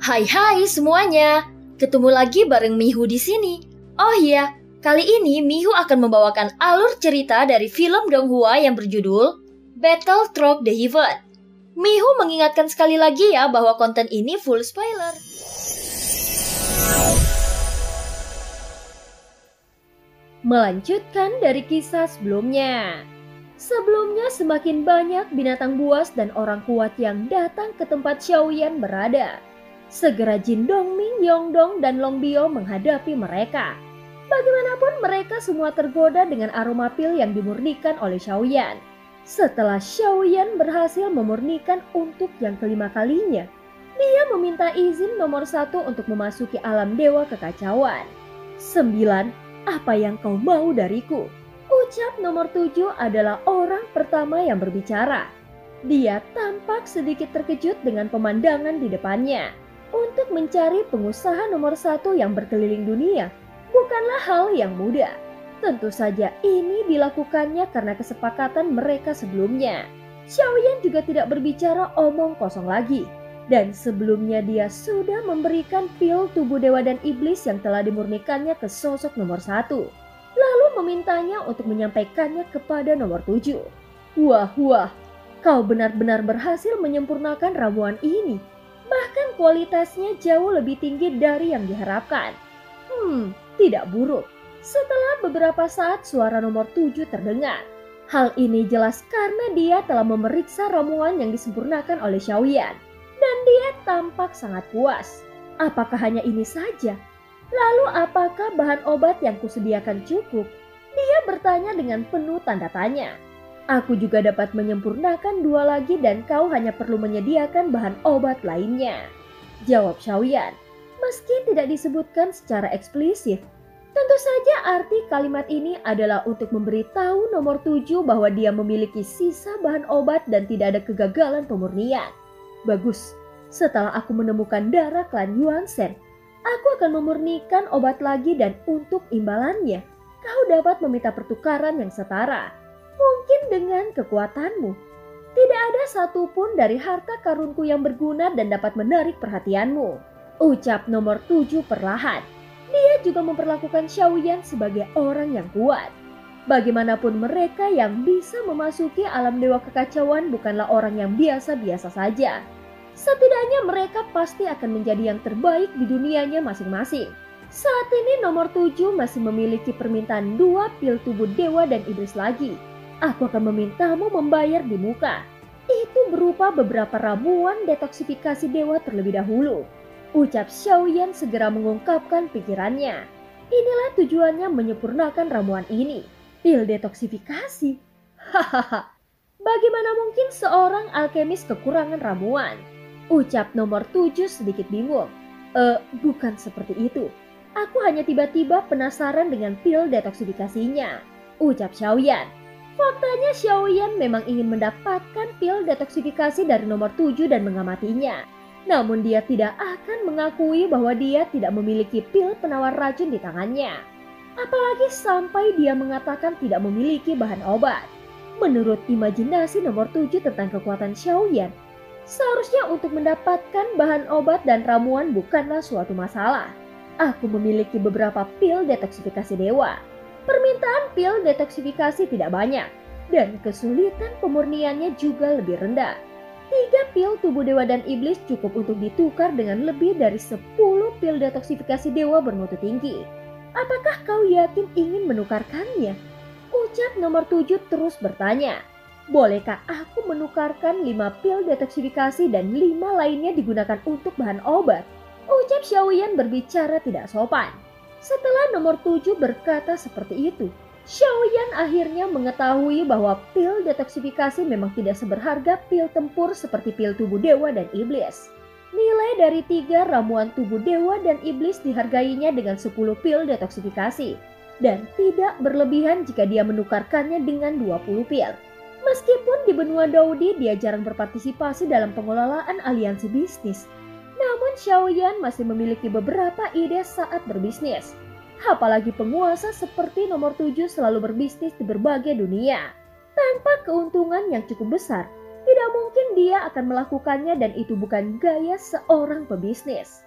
Hai semuanya, ketemu lagi bareng Mihu di sini. Oh iya, kali ini Mihu akan membawakan alur cerita dari film Donghua yang berjudul Battle Through the Heaven. Mihu mengingatkan sekali lagi ya bahwa konten ini full spoiler. Melanjutkan dari kisah sebelumnya. Sebelumnya semakin banyak binatang buas dan orang kuat yang datang ke tempat Xiaoyan berada. Segera Jin Dongming, Yongdong, dan Longbio menghadapi mereka. Bagaimanapun mereka semua tergoda dengan aroma pil yang dimurnikan oleh Xiaoyan. Setelah Xiaoyan berhasil memurnikan untuk yang kelima kalinya, dia meminta izin nomor 1 untuk memasuki alam dewa kekacauan. 9. Apa yang kau mau dariku? Ucap nomor 7 adalah orang pertama yang berbicara. Dia tampak sedikit terkejut dengan pemandangan di depannya. Untuk mencari pengusaha nomor 1 yang berkeliling dunia bukanlah hal yang mudah. Tentu saja ini dilakukannya karena kesepakatan mereka sebelumnya. Xiaoyan juga tidak berbicara omong kosong lagi. Dan sebelumnya dia sudah memberikan pil tubuh dewa dan iblis yang telah dimurnikannya ke sosok nomor 1. Lalu memintanya untuk menyampaikannya kepada nomor 7. Wah, kau benar-benar berhasil menyempurnakan ramuan ini. Bahkan kualitasnya jauh lebih tinggi dari yang diharapkan. Tidak buruk. Setelah beberapa saat suara nomor 7 terdengar. Hal ini jelas karena dia telah memeriksa ramuan yang disempurnakan oleh Xiaoyan. Dan dia tampak sangat puas. Apakah hanya ini saja? Lalu apakah bahan obat yang kusediakan cukup? Dia bertanya dengan penuh tanda tanya. Aku juga dapat menyempurnakan 2 lagi dan kau hanya perlu menyediakan bahan obat lainnya. Jawab Xiaoyan, meski tidak disebutkan secara eksplisit. Tentu saja arti kalimat ini adalah untuk memberitahu nomor 7 bahwa dia memiliki sisa bahan obat dan tidak ada kegagalan pemurnian. Bagus, setelah aku menemukan darah klan Yuanzhen, aku akan memurnikan obat lagi dan untuk imbalannya, kau dapat meminta pertukaran yang setara. Mungkin dengan kekuatanmu. Tidak ada satupun dari harta karunku yang berguna dan dapat menarik perhatianmu. Ucap nomor 7 perlahan. Dia juga memperlakukan Xiaoyan sebagai orang yang kuat. Bagaimanapun mereka yang bisa memasuki alam dewa kekacauan bukanlah orang yang biasa-biasa saja. Setidaknya mereka pasti akan menjadi yang terbaik di dunianya masing-masing. Saat ini nomor 7 masih memiliki permintaan 2 pil tubuh dewa dan iblis lagi. Aku akan memintamu membayar di muka. Itu berupa beberapa ramuan detoksifikasi dewa terlebih dahulu. Ucap Xiaoyan segera mengungkapkan pikirannya. Inilah tujuannya menyempurnakan ramuan ini. Pil detoksifikasi. Hahaha. Bagaimana mungkin seorang alkemis kekurangan ramuan? Ucap nomor 7 sedikit bingung. Bukan seperti itu. Aku hanya tiba-tiba penasaran dengan pil detoksifikasinya. Ucap Xiaoyan. Faktanya Xiaoyan memang ingin mendapatkan pil detoksifikasi dari nomor 7 dan mengamatinya. Namun dia tidak akan mengakui bahwa dia tidak memiliki pil penawar racun di tangannya. Apalagi sampai dia mengatakan tidak memiliki bahan obat. Menurut imajinasi nomor 7 tentang kekuatan Xiaoyan, seharusnya untuk mendapatkan bahan obat dan ramuan bukanlah suatu masalah. Aku memiliki beberapa pil detoksifikasi dewa. Permintaan pil detoksifikasi tidak banyak, dan kesulitan pemurniannya juga lebih rendah. 3 pil tubuh dewa dan iblis cukup untuk ditukar dengan lebih dari 10 pil detoksifikasi dewa bermutu tinggi. Apakah kau yakin ingin menukarkannya? Ucap nomor 7 terus bertanya. Bolehkah aku menukarkan 5 pil detoksifikasi dan 5 lainnya digunakan untuk bahan obat? Ucap Xiaoyan berbicara tidak sopan. Setelah nomor 7 berkata seperti itu, Xiaoyan akhirnya mengetahui bahwa pil detoksifikasi memang tidak seberharga pil tempur seperti pil tubuh dewa dan iblis. Nilai dari 3 ramuan tubuh dewa dan iblis dihargainya dengan 10 pil detoksifikasi. Dan tidak berlebihan jika dia menukarkannya dengan 20 pil. Meskipun di benua Daudi dia jarang berpartisipasi dalam pengelolaan aliansi bisnis. Namun Xiaoyan masih memiliki beberapa ide saat berbisnis. Apalagi penguasa seperti nomor 7 selalu berbisnis di berbagai dunia. Tanpa keuntungan yang cukup besar, Tidak mungkin dia akan melakukannya dan itu bukan gaya seorang pebisnis.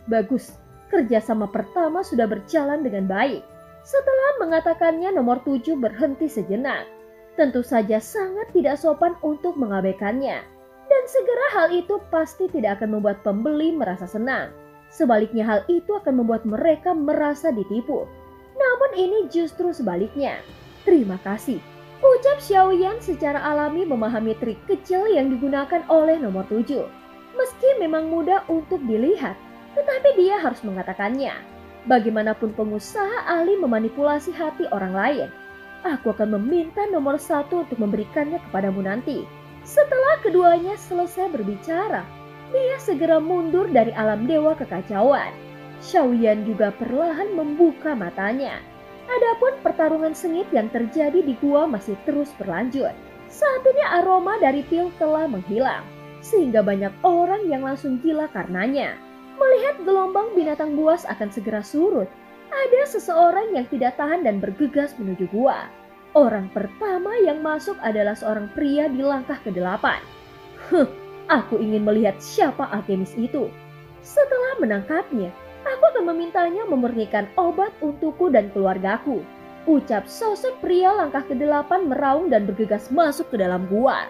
Bagus. Kerjasama pertama sudah berjalan dengan baik. Setelah mengatakannya, nomor 7 berhenti sejenak. Tentu saja sangat tidak sopan untuk mengabaikannya. Dan segera hal itu pasti tidak akan membuat pembeli merasa senang. Sebaliknya hal itu akan membuat mereka merasa ditipu. Namun ini justru sebaliknya. Terima kasih. Ucap Xiaoyan secara alami memahami trik kecil yang digunakan oleh nomor 7. Meski memang mudah untuk dilihat, tetapi dia harus mengatakannya. Bagaimanapun pengusaha ahli memanipulasi hati orang lain. Aku akan meminta nomor 1 untuk memberikannya kepadamu nanti. Setelah keduanya selesai berbicara, dia segera mundur dari alam dewa kekacauan. Xiaoyan juga perlahan membuka matanya. Adapun pertarungan sengit yang terjadi di gua masih terus berlanjut. Saat ini aroma dari pil telah menghilang, sehingga banyak orang yang langsung gila karenanya. Melihat gelombang binatang buas akan segera surut, ada seseorang yang tidak tahan dan bergegas menuju gua. Orang pertama yang masuk adalah seorang pria di langkah ke-8. Aku ingin melihat siapa alkemis itu. Setelah menangkapnya, aku akan memintanya memurnikan obat untukku dan keluargaku. Ucap sosok pria langkah ke-8 meraung dan bergegas masuk ke dalam gua.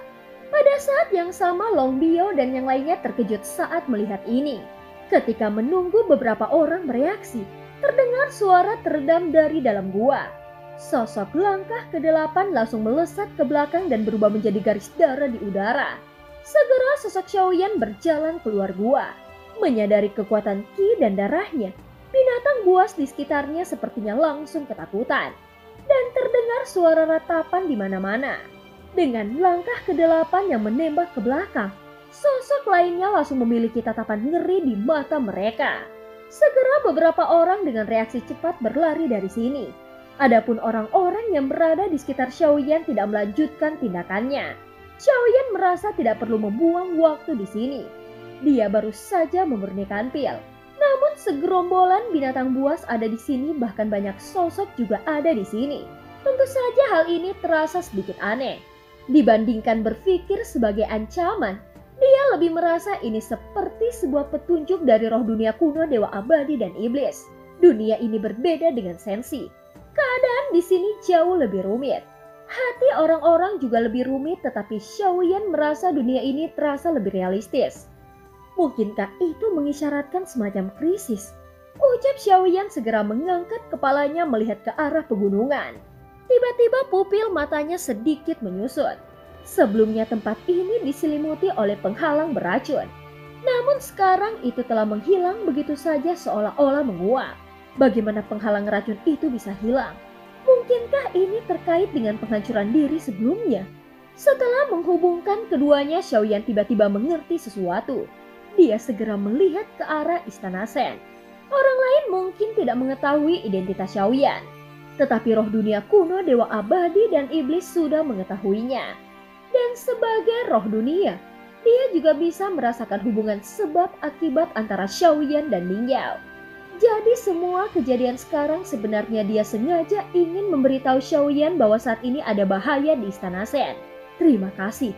Pada saat yang sama, Long Bio dan yang lainnya terkejut saat melihat ini. Ketika menunggu beberapa orang bereaksi, terdengar suara teredam dari dalam gua. Sosok langkah ke-8 langsung melesat ke belakang dan berubah menjadi garis darah di udara. Segera sosok Xiaoyan berjalan keluar gua. Menyadari kekuatan Qi dan darahnya, binatang buas di sekitarnya sepertinya langsung ketakutan. Dan terdengar suara ratapan di mana-mana. Dengan langkah ke-8 yang menembak ke belakang, sosok lainnya langsung memiliki tatapan ngeri di mata mereka. Segera beberapa orang dengan reaksi cepat berlari dari sini. Adapun orang-orang yang berada di sekitar Xiaoyan tidak melanjutkan tindakannya. Xiaoyan merasa tidak perlu membuang waktu di sini. Dia baru saja memurnikan pil. Namun segerombolan binatang buas ada di sini, bahkan banyak sosok juga ada di sini. Tentu saja hal ini terasa sedikit aneh. Dibandingkan berpikir sebagai ancaman, dia lebih merasa ini seperti sebuah petunjuk dari roh dunia kuno dewa abadi dan iblis. Dunia ini berbeda dengan Sensi. Keadaan di sini jauh lebih rumit. Hati orang-orang juga lebih rumit, tetapi Xiaoyan merasa dunia ini terasa lebih realistis. Mungkinkah itu mengisyaratkan semacam krisis? Ucap Xiaoyan segera mengangkat kepalanya melihat ke arah pegunungan. Tiba-tiba pupil matanya sedikit menyusut. Sebelumnya tempat ini diselimuti oleh penghalang beracun. Namun sekarang itu telah menghilang begitu saja seolah-olah menguap. Bagaimana penghalang racun itu bisa hilang? Mungkinkah ini terkait dengan penghancuran diri sebelumnya? Setelah menghubungkan keduanya, Xiaoyan tiba-tiba mengerti sesuatu. Dia segera melihat ke arah istana Shen. Orang lain mungkin tidak mengetahui identitas Xiaoyan, tetapi roh dunia kuno dewa abadi dan iblis sudah mengetahuinya. Dan sebagai roh dunia, dia juga bisa merasakan hubungan sebab akibat antara Xiaoyan dan Ling Yao. Jadi semua kejadian sekarang sebenarnya dia sengaja ingin memberitahu Xiaoyan bahwa saat ini ada bahaya di istana Shen. Terima kasih.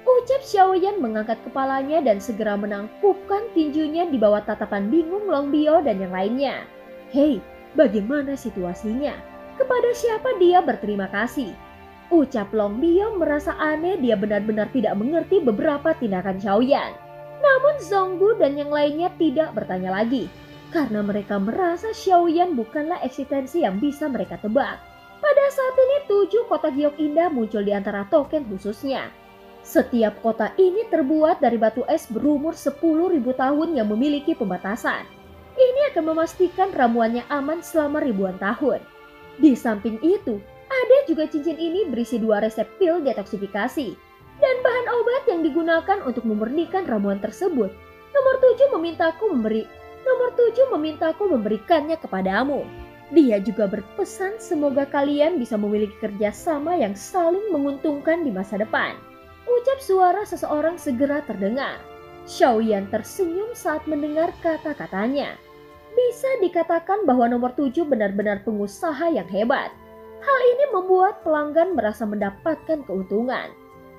Ucap Xiaoyan mengangkat kepalanya dan segera menangkupkan tinjunya di bawah tatapan bingung Long Bio dan yang lainnya. Hei, bagaimana situasinya? Kepada siapa dia berterima kasih? Ucap Long Bio merasa aneh, dia benar-benar tidak mengerti beberapa tindakan Xiaoyan. Namun Zhonggu dan yang lainnya tidak bertanya lagi. Karena mereka merasa Xiaoyan bukanlah eksistensi yang bisa mereka tebak. Pada saat ini 7 kotak giok indah muncul di antara token khususnya. Setiap kota ini terbuat dari batu es berumur 10.000 tahun yang memiliki pembatasan. Ini akan memastikan ramuannya aman selama ribuan tahun. Di samping itu, ada juga cincin ini berisi 2 resep pil detoksifikasi. Dan bahan obat yang digunakan untuk memurnikan ramuan tersebut. Nomor 7 memintaku memberikannya kepadamu. Dia juga berpesan semoga kalian bisa memiliki kerjasama yang saling menguntungkan di masa depan. Ucap suara seseorang segera terdengar. Xiaoyan tersenyum saat mendengar kata-katanya. Bisa dikatakan bahwa nomor 7 benar-benar pengusaha yang hebat. Hal ini membuat pelanggan merasa mendapatkan keuntungan.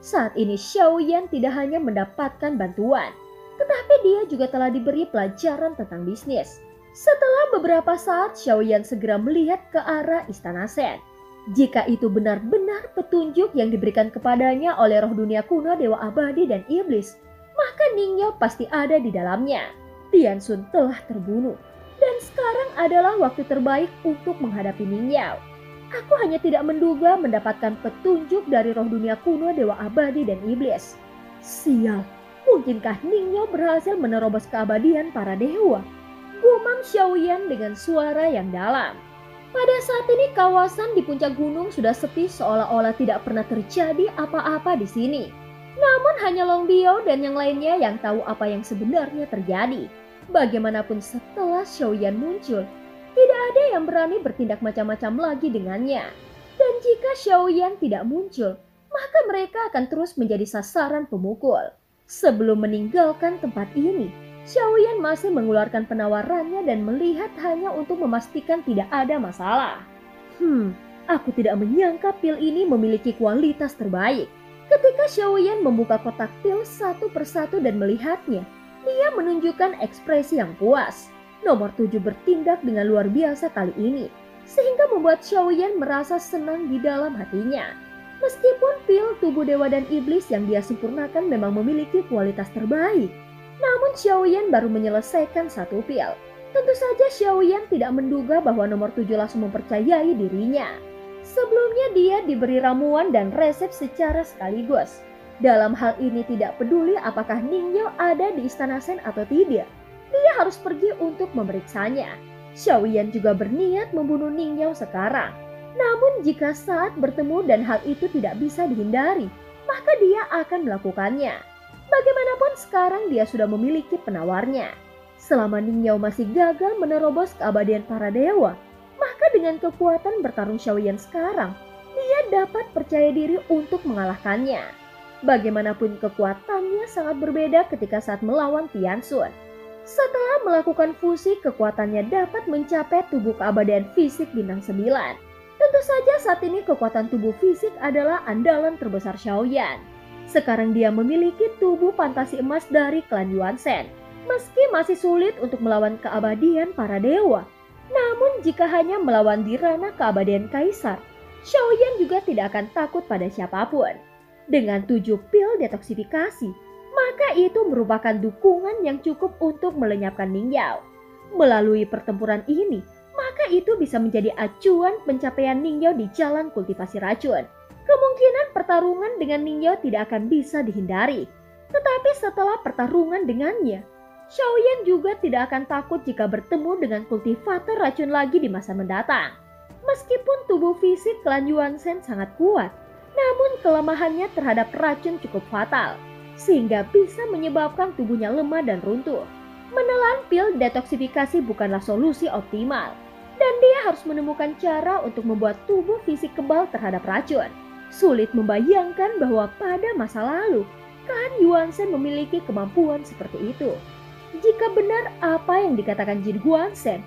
Saat ini Xiaoyan tidak hanya mendapatkan bantuan, tetapi dia juga telah diberi pelajaran tentang bisnis. Setelah beberapa saat, Xiaoyan segera melihat ke arah Istana Shen. Jika itu benar-benar petunjuk yang diberikan kepadanya oleh roh dunia kuno, Dewa Abadi dan Iblis, maka Ning Yao pasti ada di dalamnya. Tian Xun telah terbunuh, dan sekarang adalah waktu terbaik untuk menghadapi Ning Yao. Aku hanya tidak menduga mendapatkan petunjuk dari roh dunia kuno, Dewa Abadi dan Iblis. Sial, mungkinkah Ning Yao berhasil menerobos keabadian para dewa? Gumam Xiaoyan dengan suara yang dalam. Pada saat ini kawasan di puncak gunung sudah sepi, seolah-olah tidak pernah terjadi apa-apa di sini. Namun hanya Long Biao dan yang lainnya yang tahu apa yang sebenarnya terjadi. Bagaimanapun setelah Xiaoyan muncul, tidak ada yang berani bertindak macam-macam lagi dengannya. Dan jika Xiaoyan tidak muncul, maka mereka akan terus menjadi sasaran pemukul. Sebelum meninggalkan tempat ini, Xiaoyan masih mengeluarkan penawarannya dan melihat hanya untuk memastikan tidak ada masalah. Aku tidak menyangka pil ini memiliki kualitas terbaik. Ketika Xiaoyan membuka kotak pil satu persatu dan melihatnya, dia menunjukkan ekspresi yang puas. Nomor 7 bertindak dengan luar biasa kali ini, sehingga membuat Xiaoyan merasa senang di dalam hatinya. Meskipun pil tubuh dewa dan iblis yang dia sempurnakan memang memiliki kualitas terbaik, namun Xiaoyan baru menyelesaikan satu pil. Tentu saja Xiaoyan tidak menduga bahwa nomor 7 langsung mempercayai dirinya. Sebelumnya dia diberi ramuan dan resep secara sekaligus. Dalam hal ini tidak peduli apakah Ning Yao ada di Istana Shen atau tidak, dia harus pergi untuk memeriksanya. Xiaoyan juga berniat membunuh Ning Yao sekarang. Namun jika saat bertemu dan hal itu tidak bisa dihindari, maka dia akan melakukannya. Bagaimanapun sekarang dia sudah memiliki penawarnya. Selama Ning Yao masih gagal menerobos keabadian para dewa, maka dengan kekuatan bertarung Xiaoyan sekarang, dia dapat percaya diri untuk mengalahkannya. Bagaimanapun kekuatannya sangat berbeda ketika saat melawan Tian Xun. Setelah melakukan fusi, kekuatannya dapat mencapai tubuh keabadian fisik bintang 9. Tentu saja saat ini kekuatan tubuh fisik adalah andalan terbesar Xiaoyan. Sekarang dia memiliki tubuh fantasi emas dari klan Yuan Shen. Meski masih sulit untuk melawan keabadian para dewa, namun jika hanya melawan di ranah keabadian kaisar, Xiaoyan juga tidak akan takut pada siapapun. Dengan 7 pil detoksifikasi, maka itu merupakan dukungan yang cukup untuk melenyapkan Ning Yao. Melalui pertempuran ini, maka itu bisa menjadi acuan pencapaian Ning Yao di jalan kultivasi racun. Kemungkinan pertarungan dengan Ning Yao tidak akan bisa dihindari. Tetapi setelah pertarungan dengannya, Xiaoyan juga tidak akan takut jika bertemu dengan kultivator racun lagi di masa mendatang. Meskipun tubuh fisik klan Yuan Shen sangat kuat, namun kelemahannya terhadap racun cukup fatal, sehingga bisa menyebabkan tubuhnya lemah dan runtuh. Menelan pil detoksifikasi bukanlah solusi optimal, dan dia harus menemukan cara untuk membuat tubuh fisik kebal terhadap racun. Sulit membayangkan bahwa pada masa lalu, klan Yuan Shen memiliki kemampuan seperti itu. Jika benar apa yang dikatakan Jin Huan Shen,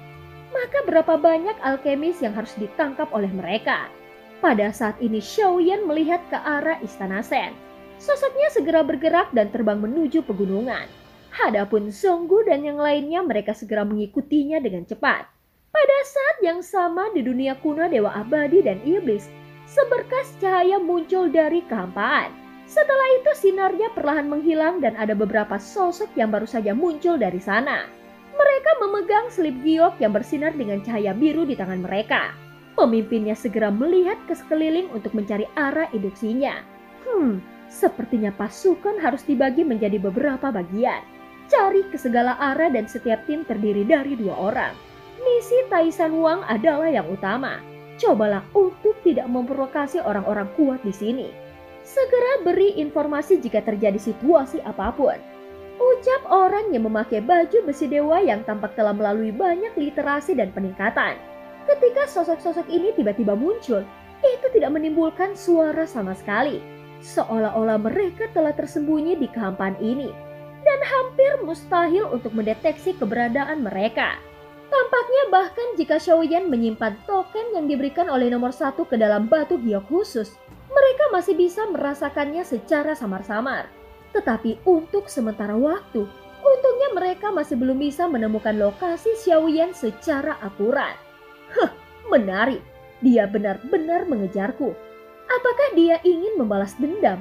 maka berapa banyak alkemis yang harus ditangkap oleh mereka. Pada saat ini Xiaoyan melihat ke arah Istana Shen. Sosoknya segera bergerak dan terbang menuju pegunungan. Hadapun Zhonggu dan yang lainnya mereka segera mengikutinya dengan cepat. Pada saat yang sama di dunia kuno Dewa Abadi dan Iblis, seberkas cahaya muncul dari kehampaan. Setelah itu sinarnya perlahan menghilang dan ada beberapa sosok yang baru saja muncul dari sana. Mereka memegang selip giok yang bersinar dengan cahaya biru di tangan mereka. Pemimpinnya segera melihat ke sekeliling untuk mencari arah induksinya. Sepertinya pasukan harus dibagi menjadi beberapa bagian. Cari ke segala arah dan setiap tim terdiri dari 2 orang. Misi Taisan Wang adalah yang utama. Cobalah untuk tidak memprovokasi orang-orang kuat di sini. Segera beri informasi jika terjadi situasi apapun. Ucap orang yang memakai baju besi dewa yang tampak telah melalui banyak literasi dan peningkatan. Ketika sosok-sosok ini tiba-tiba muncul, itu tidak menimbulkan suara sama sekali. Seolah-olah mereka telah tersembunyi di kehampaan ini. Dan hampir mustahil untuk mendeteksi keberadaan mereka. Tampaknya bahkan jika Xiaoyan menyimpan token yang diberikan oleh nomor 1 ke dalam batu giok khusus, Mereka masih bisa merasakannya secara samar-samar. Tetapi untuk sementara waktu, untungnya mereka masih belum bisa menemukan lokasi Xiaoyan secara akurat. Menarik, dia benar-benar mengejarku. Apakah dia ingin membalas dendam?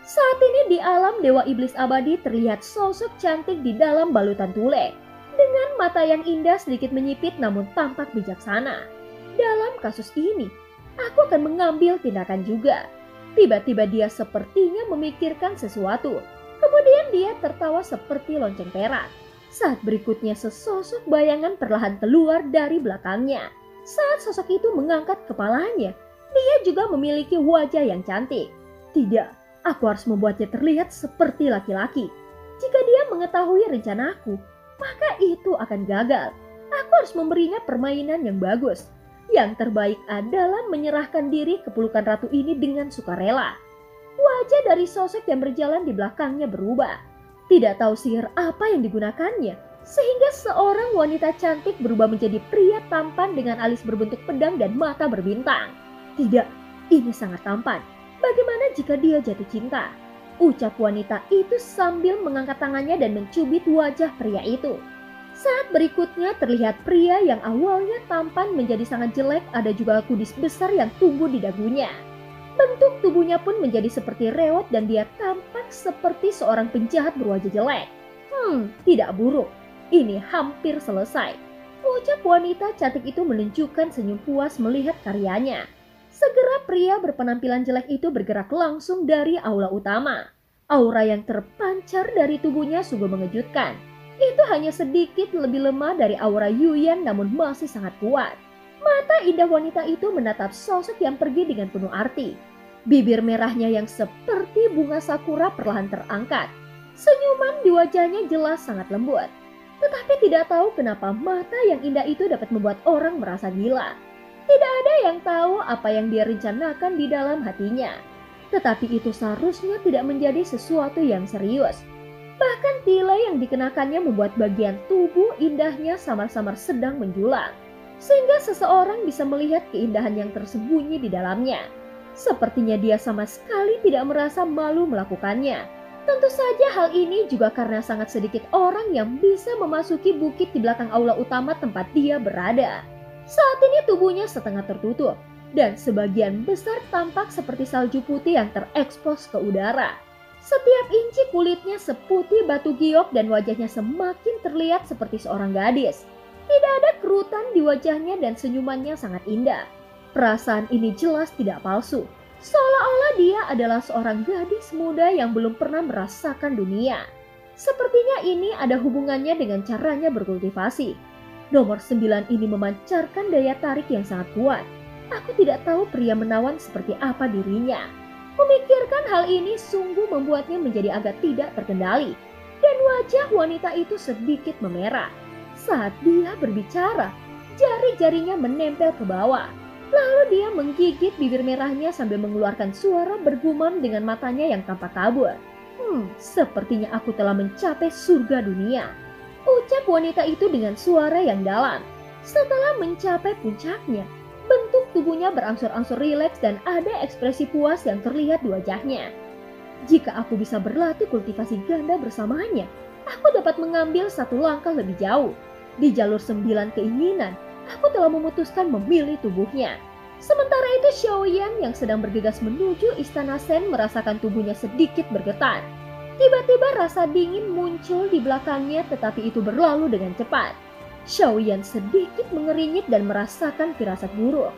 Saat ini di alam Dewa Iblis Abadi terlihat sosok cantik di dalam balutan tule. Dengan mata yang indah sedikit menyipit namun tampak bijaksana. Dalam kasus ini, aku akan mengambil tindakan juga. Tiba-tiba dia sepertinya memikirkan sesuatu. Kemudian dia tertawa seperti lonceng perak. Saat berikutnya sesosok bayangan perlahan keluar dari belakangnya. Saat sosok itu mengangkat kepalanya, dia juga memiliki wajah yang cantik. Tidak. Aku harus membuatnya terlihat seperti laki-laki. Jika dia mengetahui rencanaku, maka itu akan gagal. Aku harus memberinya permainan yang bagus. Yang terbaik adalah menyerahkan diri ke pelukan ratu ini dengan sukarela. Wajah dari sosok yang berjalan di belakangnya berubah. Tidak tahu sihir apa yang digunakannya, sehingga seorang wanita cantik berubah menjadi pria tampan dengan alis berbentuk pedang dan mata berbintang. Tidak, ini sangat tampan. Bagaimana jika dia jatuh cinta? Ucap wanita itu sambil mengangkat tangannya dan mencubit wajah pria itu. Saat berikutnya terlihat pria yang awalnya tampan menjadi sangat jelek, ada juga kudis besar yang tumbuh di dagunya. Bentuk tubuhnya pun menjadi seperti reot dan dia tampak seperti seorang penjahat berwajah jelek. Tidak buruk. Ini hampir selesai. Ucap wanita cantik itu menunjukkan senyum puas melihat karyanya. Segera pria berpenampilan jelek itu bergerak langsung dari aula utama. Aura yang terpancar dari tubuhnya sungguh mengejutkan. Itu hanya sedikit lebih lemah dari aura Yuyan namun masih sangat kuat. Mata indah wanita itu menatap sosok yang pergi dengan penuh arti. Bibir merahnya yang seperti bunga sakura perlahan terangkat. Senyuman di wajahnya jelas sangat lembut. Tetapi tidak tahu kenapa mata yang indah itu dapat membuat orang merasa gila. Tidak ada yang tahu apa yang dia rencanakan di dalam hatinya. Tetapi itu seharusnya tidak menjadi sesuatu yang serius. Bahkan tilai yang dikenakannya membuat bagian tubuh indahnya samar-samar sedang menjulang. Sehingga seseorang bisa melihat keindahan yang tersembunyi di dalamnya. Sepertinya dia sama sekali tidak merasa malu melakukannya. Tentu saja hal ini juga karena sangat sedikit orang yang bisa memasuki bukit di belakang aula utama tempat dia berada. Saat ini tubuhnya setengah tertutup dan sebagian besar tampak seperti salju putih yang terekspos ke udara. Setiap inci kulitnya seputih batu giok dan wajahnya semakin terlihat seperti seorang gadis. Tidak ada kerutan di wajahnya dan senyumannya sangat indah. Perasaan ini jelas tidak palsu. Seolah-olah dia adalah seorang gadis muda yang belum pernah merasakan dunia. Sepertinya ini ada hubungannya dengan caranya berkultivasi. Nomor 9 ini memancarkan daya tarik yang sangat kuat. Aku tidak tahu pria menawan seperti apa dirinya. Memikirkan hal ini sungguh membuatnya menjadi agak tidak terkendali. Dan wajah wanita itu sedikit memerah. Saat dia berbicara, jari-jarinya menempel ke bawah. Lalu dia menggigit bibir merahnya sambil mengeluarkan suara bergumam dengan matanya yang tampak kabur. Sepertinya aku telah mencapai surga dunia. Ucap wanita itu dengan suara yang dalam. Setelah mencapai puncaknya, bentuk tubuhnya berangsur-angsur rileks dan ada ekspresi puas yang terlihat di wajahnya. Jika aku bisa berlatih kultivasi ganda bersamanya, aku dapat mengambil satu langkah lebih jauh. Di jalur 9 keinginan, aku telah memutuskan memilih tubuhnya. Sementara itu Xiaoyan yang sedang bergegas menuju istana Shen merasakan tubuhnya sedikit bergetar. Tiba-tiba rasa dingin muncul di belakangnya tetapi itu berlalu dengan cepat. Xiaoyan sedikit mengernyit dan merasakan firasat buruk.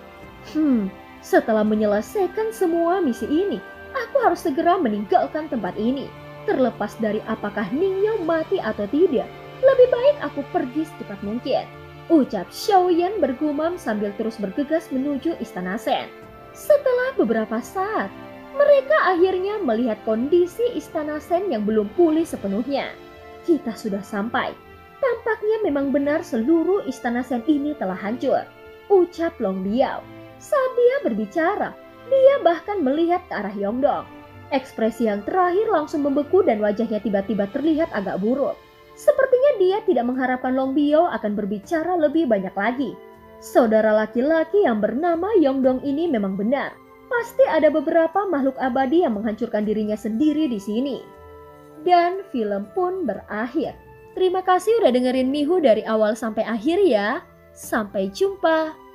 Setelah menyelesaikan semua misi ini, aku harus segera meninggalkan tempat ini. Terlepas dari apakah Ningyo mati atau tidak, lebih baik aku pergi secepat mungkin. Ucap Xiaoyan bergumam sambil terus bergegas menuju istana Shen. Setelah beberapa saat, mereka akhirnya melihat kondisi istana Shen yang belum pulih sepenuhnya. Kita sudah sampai. Tampaknya memang benar seluruh istana Shen ini telah hancur. Ucap Long Biao. Saat dia berbicara, dia bahkan melihat ke arah Yongdong. Ekspresi yang terakhir langsung membeku dan wajahnya tiba-tiba terlihat agak buruk. Sepertinya dia tidak mengharapkan Long Biao akan berbicara lebih banyak lagi. Saudara laki-laki yang bernama Yongdong ini memang benar. pasti ada beberapa makhluk abadi yang menghancurkan dirinya sendiri di sini. Dan film pun berakhir. Terima kasih udah dengerin Mihu dari awal sampai akhir ya. Sampai jumpa.